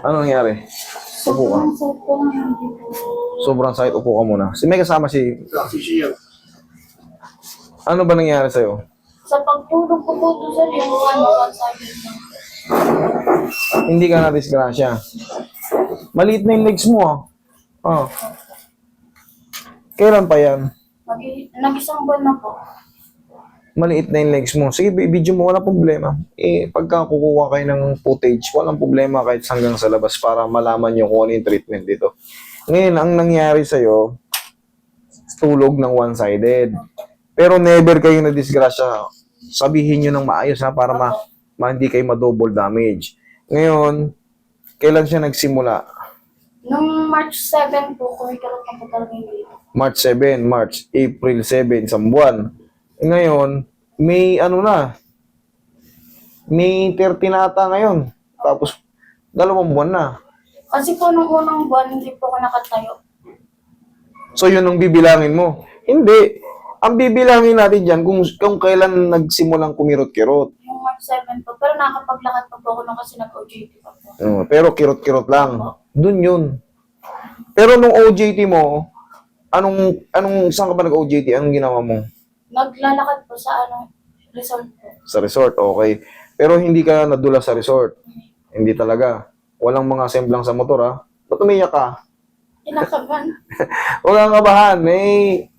Ano nangyari? Upo ka. Sobrang sakit po ng hindi po. Sobrang sakit, upo ka muna. May kasama si... Ano ba nangyari sa'yo? Sa pagtulog ko po doon sir, yung one-sided lang. Hindi ka na-disgrasya. Maliit na yung legs mo, ah. Oh. Kailan pa yan? Nag-isang buwan na po. Maliit na yung legs mo. Sige, video mo, wala problema. Pagka kukuha kayo ng footage, walang problema kahit hanggang sa labas para malaman nyo kung ano yung treatment dito. Ngayon, ang nangyari sa'yo, tulog ng one-sided. Pero never kayo na-disgrasya. Sabihin nyo ng maayos ha, para hindi kayo ma-double damage. Ngayon, kailan siya nagsimula? Nung March 7 po, kumikarot na po talaga yung dito. March 7, March, April 7, isang buwan. Ngayon, May May 30 na ata ngayon. Tapos, 2 buwan na. Kasi po nung unang buwan, hindi po ako nakatayo. So, yun ang bibilangin mo. Hindi. Ang bibilangin natin dyan kung kailan nagsimulang kumirot-kirot. Yung March 7 po. Pero nakapaglakad pa po ako nung kasi nag-OJT pa po. Pero kirot-kirot lang. Dun yun. Pero nung OJT mo, saan ka ba nag-OJT? Anong ginawa mo? Naglalakad po sa resort po. Sa resort, okay. Pero hindi ka nadula sa resort. Hindi talaga. Walang mga semblang sa motor, ha? Ba't umiyak ka? Kinakaban. Huwag kang kabahan.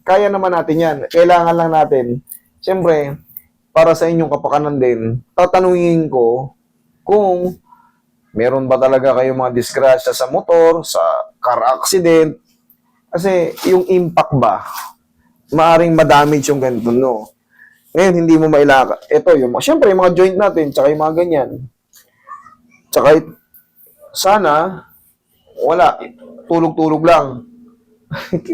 Kaya naman natin yan. Kailangan lang natin. Siyempre, para sa inyong kapakanan din, tatanungin ko kung meron ba talaga kayong mga disgrasya sa motor, sa car accident. Kasi yung impact ba, maaring ma-damage yung ganito, no? Ngayon, hindi mo mailaka. Ito, siyempre, yung mga joint natin, tsaka yung mga ganyan. Tsaka, sana, wala. Tulog-tulog lang.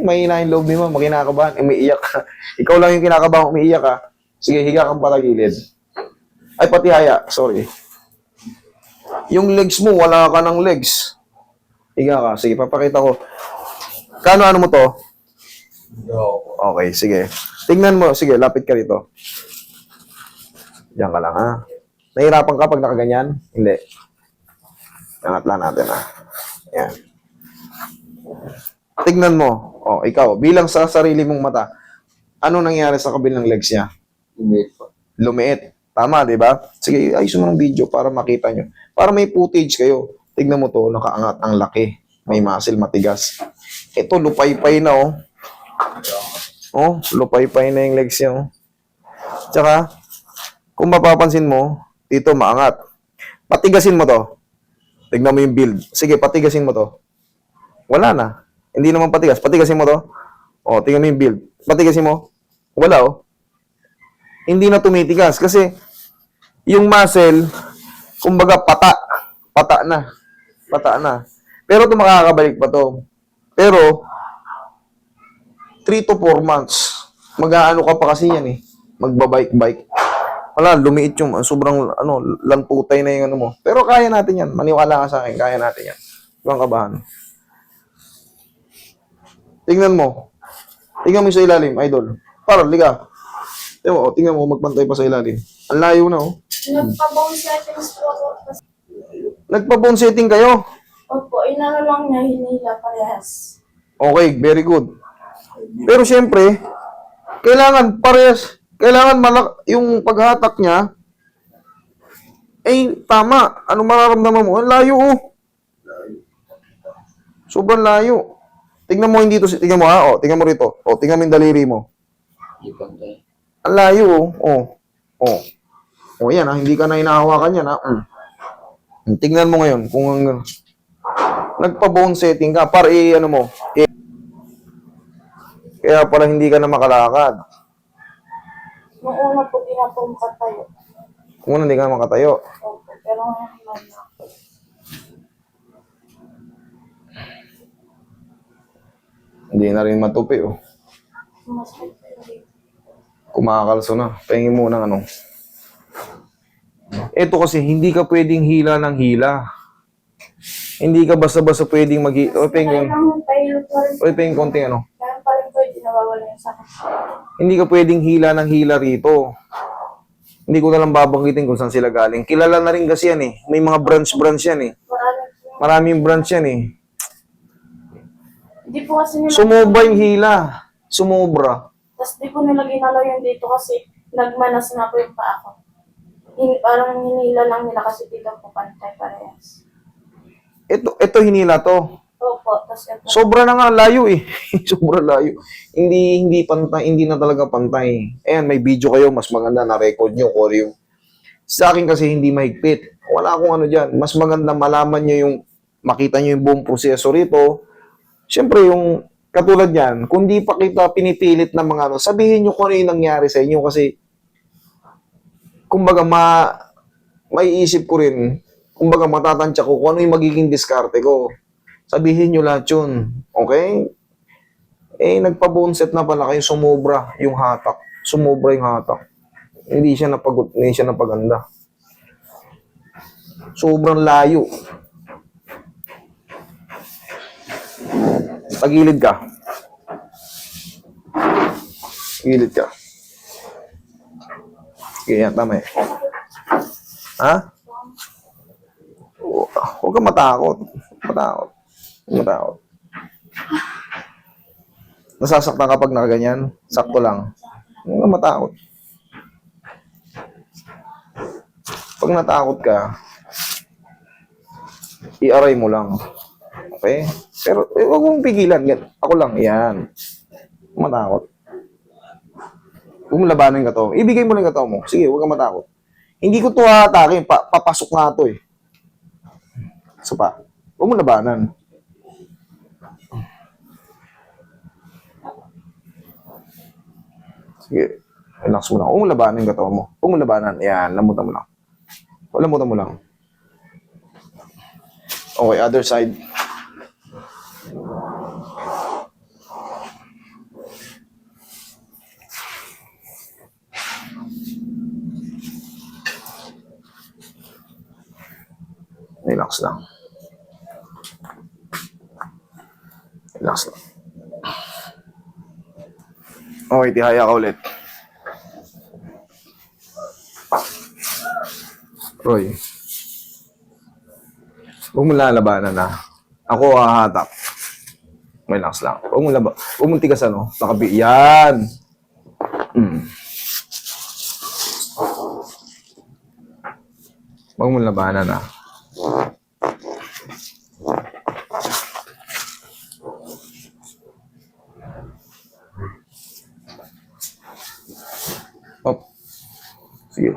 Mahina yung loob mo, makinakabahan, umiiyak ka. Ikaw lang yung kinakabahan, umiiyak ka. Sige, higa kang patagilid. Ay, pati haya, sorry. Yung legs mo, wala ka ng legs. Higa ka, sige, papakita ko. Ano mo to? Okay, sige. Tingnan mo, sige, lapit ka dito. Diyan ka lang, ha? Nahirapan ka pag nakaganyan? Hindi. Angat lang natin, ha? Yan. Tignan mo. Ikaw, bilang sa sarili mong mata, ano nangyari sa kabilang legs niya? Lumiit. Tama, di ba? Sige, ayos mo ng video para makita nyo. Para may footage kayo. Tignan mo to, nakaangat ang laki. May muscle, matigas. Ito, lupay-pay na, oh. Oh, lupay-pay na yung legs niya, oh. Tsaka, kung mapapansin mo, dito maangat. Patigasin mo to. Tignan mo yung build. Sige, patigasin mo to. Wala na. Hindi naman patigas. Patigasin mo to. Tingnan mo yung build. Patigasin mo. Wala, oh. Hindi na tumitigas kasi yung muscle, kumbaga pata na. Pero ito makakabalik pa to. Pero 3 to 4 months, mag-aano ka pa kasi yan, magbabike. Wala, lumiit yung sobrang lantutay na yung mo. Pero kaya natin yan. Maniwala ka sa akin, kaya natin yan. Huwag kang kabahan. Tingnan mo. Tingnan mo sa ilalim, idol. Parang, liga. Tingnan mo, magpantay pa sa ilalim. Ang layo na, oh. Nagpa-bone settings po ako. Nagpa-bone setting kayo? Opo, inano lang niya, hinila parehas. Okay, very good. Pero syempre, kailangan parehas, yung paghatak niya, tama. Ano mararamdaman mo? Ang layo, oh. Sobrang layo. Tingnan mo hindi to, tingnan mo tingnan mo rito. Tingnan mo yung daliri mo. Ang layo, oh. Yan hindi ka na hinahawakan yan, Tingnan mo ngayon kung nagpa-bone setting ka para kaya pala hindi ka na makalakad. Noong una po, di na po makatayo. Kung hindi ka na makatayo. Opo, pero ngayon na. Hindi na rin matupi, oh. Masakit po dito. Kumakalso na. Pahingin mo ng Ito kasi, hindi ka pwedeng hila ng hila. Hindi ka basta-basta pwedeng pahingin konting Kaya pa rin po, hindi nawawala yung sakit. Hindi ka pwedeng hila ng hila rito. Hindi ko na lang babanggitin kung saan sila galing. Kilala na rin kasi yan, May mga branch yan, Marami po. Maraming branch yan eh. Hindi po kasi nila... Sumobra yung hila. Sumobra. Tapos di po nila ginalaw yung dito kasi nagmanas na po yung paa ko. Parang hinila lang nila kasi dito po pantay parehas. Ito hinila to. Opo, tapos ito. Sobra na nga layo eh. Sobra layo. Hindi pantay, hindi na talaga pantay. Ayan, may video kayo, mas maganda na record nyo kung ano yung sa akin kasi hindi mahigpit. Wala akong ano diyan. Mas maganda malaman niyo yung makita niyo yung buong proseso rito. Siyempre yung katulad yan, kung di pa kita pinipilit ng mga ano, sabihin niyo kung ano yung nangyari sa inyo kasi kumbaga maiisip ko rin, kumbaga matatansya ko kung ano yung magiging diskarte ko. Sabihin niyo lahat yun. Okay? Eh, nagpa-bone set na pala kayo, sumobra yung hatak. Sumobra yung hatak. Hindi siya napaganda. Sobrang layo. Tagilid ka. Tagilid ka. Sige, yan, tama eh. Ha? Huwag kang matakot. Matakot. Nasasaktan kapag nakaganyan? Sakto lang. Huwag kang matakot. Pag natakot ka, i-aray mo lang. Okay? Pero huwag mong pigilan. Yan. Ako lang. Yan. Matakot. Huwag mo labanan yung kataw. Ibigay mo lang yung kataw mo. Sige, huwag kang matakot. Hindi ko ito hatakin. Papasok na ito eh. So pa. Huwag mo labanan. Sige. Relax mo lang. Huwag mo labanan yung kataw mo. Huwag mo labanan. Yan. Lamutan mo lang. Lamutan mo lang. Okay, other side. Relax lang. Relax lang. Okay, tihaya ka ulit. Roy. Huwag mo lalabanan na. Ako hahatak. Relax lang. Huwag mo tigas ano. Nakabi. Yan. Huwag mo labanan na. Op. Sige.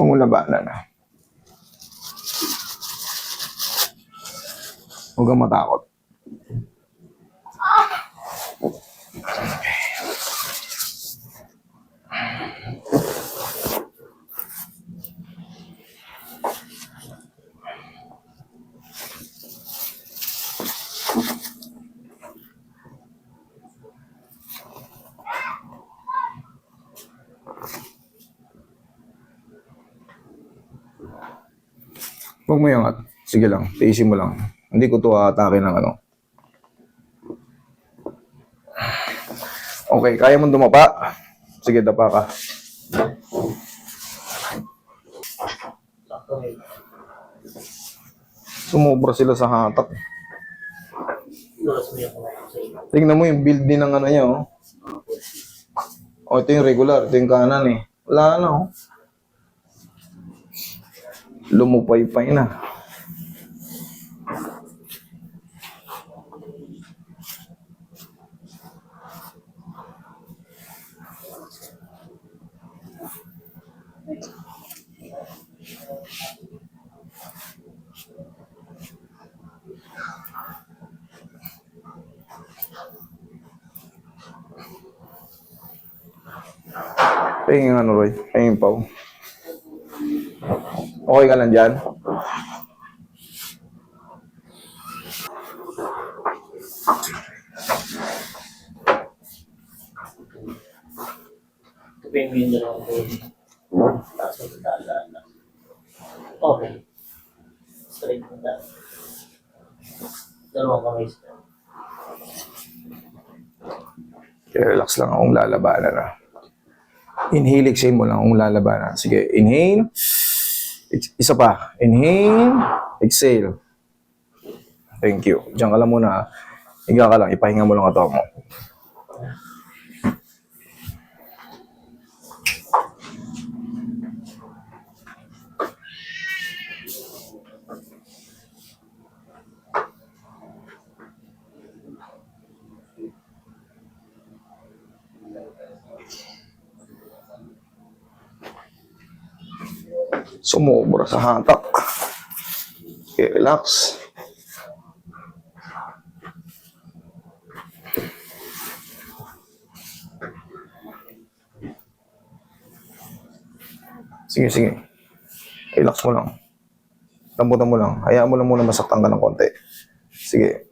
Huwag mo labanan na. Huwag kang matakot. Huwag mo yung sige lang, tiisin mo lang. Hindi ko to atake ng ano. Okay, kaya mo dumapa? Sige, dapa ka. Sumobra sila sa hatak. Tingnan mo yung build din ng ano niya, oh. Oh, ito yung regular. Ito yung kanan, eh. Wala na, oh. Lumupay-pay na. Tingin ano, Roy. Tingin pa. Okay ka lang dyan? Tingin na lang po. Tapos magdadaan na. Okay. Straight na tayo. Dalawang kamay straight. Okay, relax lang akong lalabanan na. Inhale, exhale mo lang akong lalabanan. Sige, inhale. Isa pa. Inhale, exhale. Thank you. Diyan ka lang muna. Higa ka lang. Ipahinga mo lang ito mo. Sumobra sa hatak. Okay, relax. Sige, sige. Relax mo lang. Lambutan mo lang. Hayaan mo lang muna masaktan ka ng konti. Sige.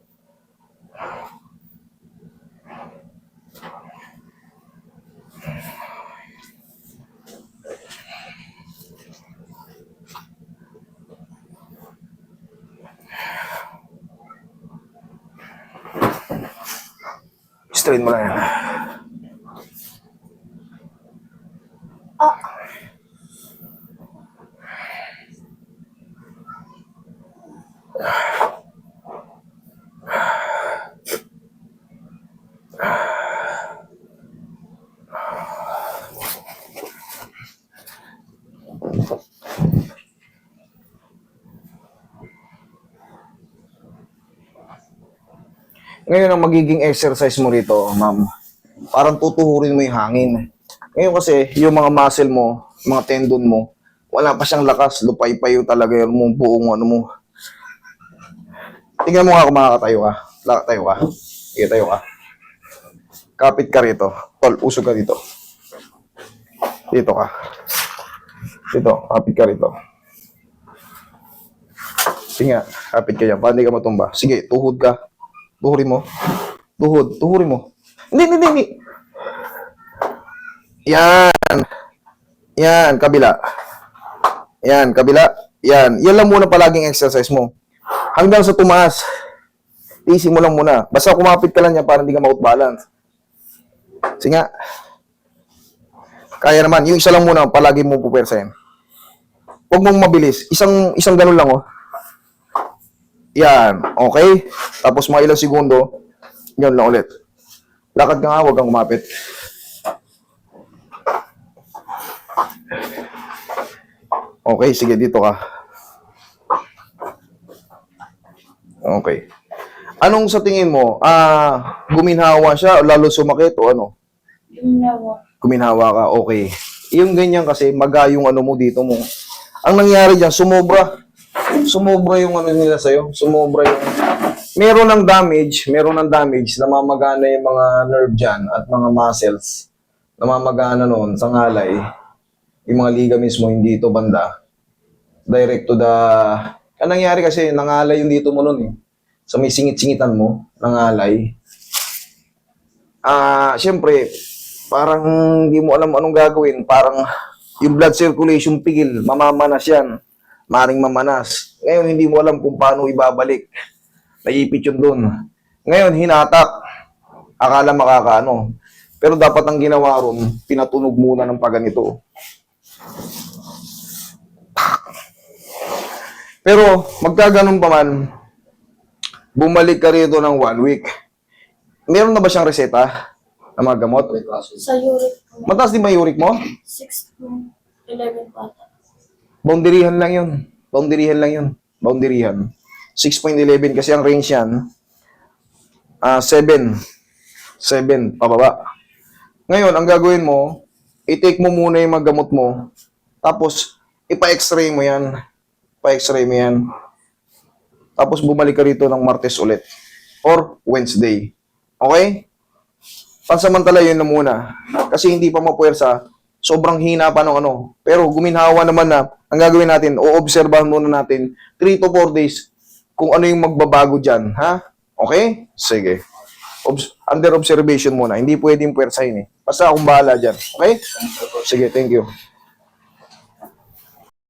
Strain mo lang yan. Ngayon ang magiging exercise mo rito, ma'am, parang tutuhurin mo yung hangin. Ngayon kasi, yung mga muscle mo, mga tendon mo, wala pa siyang lakas, lupay-payo talaga yung buong ano mo. Tingnan mo nga kung makakatayo ka. Tayo ka. Sige, tayo ka. Kapit ka rito. Tol, usog ka dito. Dito ka. Dito, kapit ka rito. Sige nga, kapit ka dyan. Para hindi ka matumba. Sige, tuhod ka. Tuhurin mo. Tuhurin mo. Hindi. Yan. Yan, kabila. Yan, kabila. Yan. Yan lang muna palaging exercise mo. Hanggang sa tumaas. Tiisin mo lang muna. Basta kumapit ka lang niya para hindi ka ma-out balance. Sige nga. Kaya naman. Yung isa lang muna, palagi mo pupersahin. Huwag mong mabilis. Isang ganun lang, oh. Yan. Okay? Tapos mga ilang segundo, yun lang ulit. Lakad ka nga, huwag kang kumapit. Okay, sige, dito ka. Okay. Anong sa tingin mo? Guminhawa siya o lalo sumakit o ano? Guminhawa ka, okay. Yung ganyan kasi, maga yung ano mo dito mo. Ang nangyari dyan, sumobra yung ano nila sa'yo. Sumobra yung... Meron ng damage, namamagana yung mga nerve dyan at mga muscles. Namamagana noon sa ngalay. Yung mga ligaments mo, hindi ito banda. Direct to the... Ang nangyari kasi, nangalay yung dito mo noon eh. Sa may singit-singitan mo, nangalay. Siyempre, parang hindi mo alam anong gagawin. Parang yung blood circulation pigil, mamamanas yan. Maring mamanas. Ngayon, hindi mo alam kung paano ibabalik. Naipit yun doon. Ngayon, hinatak. Akala makakaano. Pero dapat ang ginawa ron, pinatunog muna ng paganito. Pero, magkaganon pa man, bumalik ka rito ng 1 week. Meron na ba siyang reseta na mga gamot? Sa uric. Mataas din ba yung uric mo? 6 to 11 pata. Boundarihan lang yun. Boundarihan. 6.11 kasi ang range yan. 7. 7 pababa. Ngayon, ang gagawin mo, i-take mo muna yung mga gamot mo, tapos ipa-x-ray mo yan. Tapos bumalik ka rito ng Martes ulit. Or Wednesday. Okay? Pansamantala yun na muna. Kasi hindi pa mapuwersa. Sobrang hina pa ng ano. Pero guminhawa naman na, ang gagawin natin, o-obserbahan muna natin 3 to 4 days kung ano yung magbabago dyan. Ha? Okay? Sige. Under observation muna. Hindi pwedeng puwersahin eh. Basta akong bahala dyan. Okay? Sige, thank you.